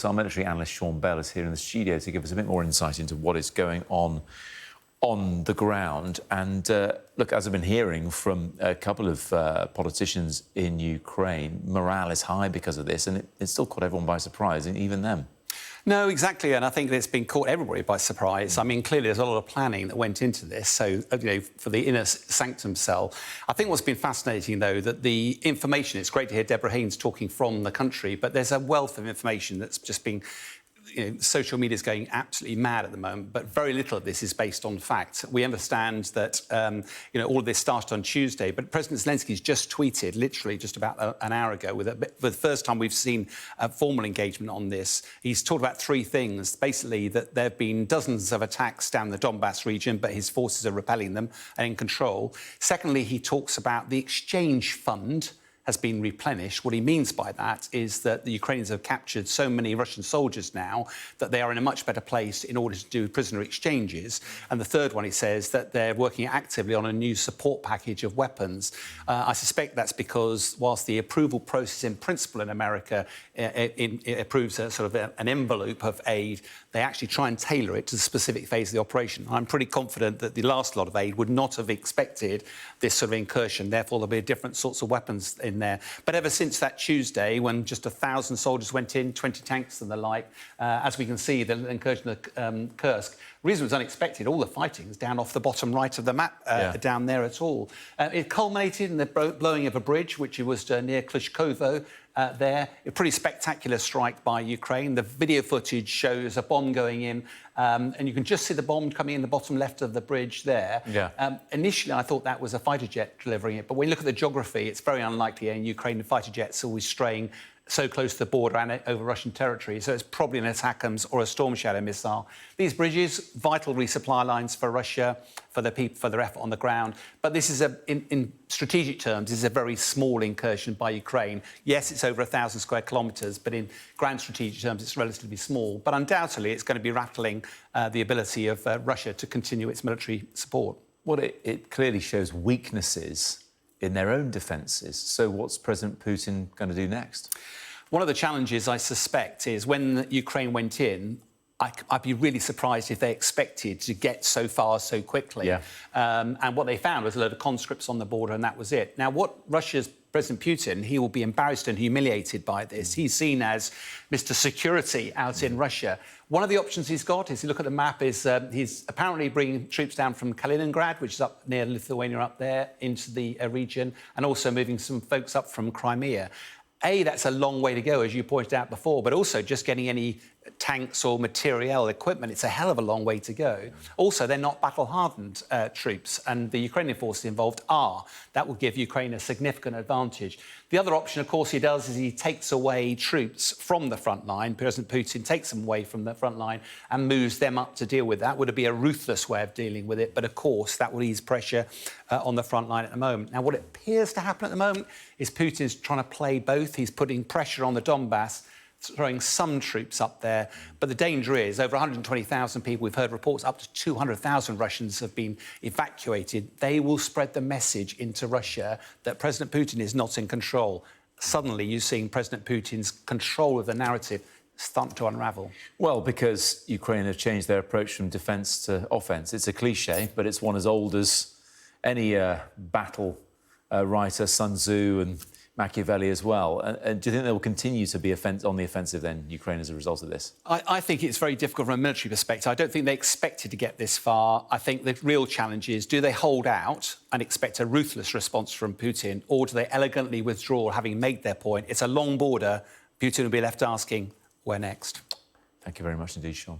Our military analyst Sean Bell is here in the studio to give us a bit more insight into what is going on the ground. And look, as I've been hearing from a couple of politicians in Ukraine, morale is high because of this, and it still caught everyone by surprise, and even them. No, exactly, and I think it's been caught everybody by surprise. I mean, clearly there's a lot of planning that went into this, so, for the inner sanctum cell. I think what's been fascinating, though, that the information, it's great to hear Deborah Haynes talking from the country, but there's a wealth of information that's just been... social media is going absolutely mad at the moment, but very little of this is based on fact. We understand that, all of this started on Tuesday, but President Zelensky's just tweeted, literally just about an hour ago, for the first time we've seen a formal engagement on this. He's talked about three things. Basically, that there have been dozens of attacks down the Donbass region, but his forces are repelling them and in control. Secondly, he talks about the exchange fund has been replenished. What he means by that is that the Ukrainians have captured so many Russian soldiers now that they are in a much better place in order to do prisoner exchanges. And the third one, he says, that they're working actively on a new support package of weapons. I suspect that's because whilst the approval process in principle in America it approves a sort of an envelope of aid, they actually try and tailor it to the specific phase of the operation. I'm pretty confident that the last lot of aid would not have expected this sort of incursion. Therefore, there'll be different sorts of weapons in there. But ever since that Tuesday, when just 1,000 soldiers went in, 20 tanks and the like, as we can see, the incursion of Kursk, the reason it was unexpected, all the fighting is down off the bottom right of the map, down there at all. It culminated in the blowing of a bridge, which was near Klishkovo, there. A pretty spectacular strike by Ukraine. The video footage shows a bomb going in, and you can just see the bomb coming in the bottom left of the bridge there. Initially, I thought that was a fighter jet delivering it, but when you look at the geography, it's very unlikely in Ukraine the fighter jets always straying so close to the border and over Russian territory, so it's probably an ATACMS or a Storm Shadow missile. These bridges, vital resupply lines for Russia, for the people, for their effort on the ground. But this is, in strategic terms, is a very small incursion by Ukraine. Yes, it's over 1,000 square kilometres, but in grand strategic terms, it's relatively small. But undoubtedly, it's going to be rattling the ability of Russia to continue its military support. Well, it clearly shows weaknesses in their own defences. So what's President Putin going to do next? One of the challenges, I suspect, is when Ukraine went in, I'd be really surprised if they expected to get so far so quickly. And what they found was a load of conscripts on the border, and that was it. Now, what Russia's President Putin, he will be embarrassed and humiliated by this. He's seen as Mr. Security out in Russia. One of the options he's got, is you look at the map, is he's apparently bringing troops down from Kaliningrad, which is up near Lithuania up there, into the region, and also moving some folks up from Crimea. That's a long way to go, as you pointed out before, but also just getting any tanks or materiel, equipment, it's a hell of a long way to go. Also, they're not battle-hardened troops, and the Ukrainian forces involved are. That will give Ukraine a significant advantage. The other option, of course, he does is he takes away troops from the front line. President Putin takes them away from the front line and moves them up to deal with that. Would be a ruthless way of dealing with it, but of course that will ease pressure on the front line at the moment. Now, what appears to happen at the moment is Putin's trying to play both. He's putting pressure on the Donbass, throwing some troops up there. But the danger is over 120,000 people, we've heard reports up to 200,000 Russians have been evacuated. They will spread the message into Russia that President Putin is not in control. Suddenly, you're seeing President Putin's control of the narrative start to unravel. Well, because Ukraine have changed their approach from defence to offence. It's a cliche, but it's one as old as any battle writer, Sun Tzu and Machiavelli as well. And do you think they will continue to be on the offensive then, Ukraine, as a result of this? I think it's very difficult from a military perspective. I don't think they expected to get this far. I think the real challenge is, do they hold out and expect a ruthless response from Putin, or do they elegantly withdraw, having made their point? It's a long border. Putin will be left asking, where next? Thank you very much indeed, Sean.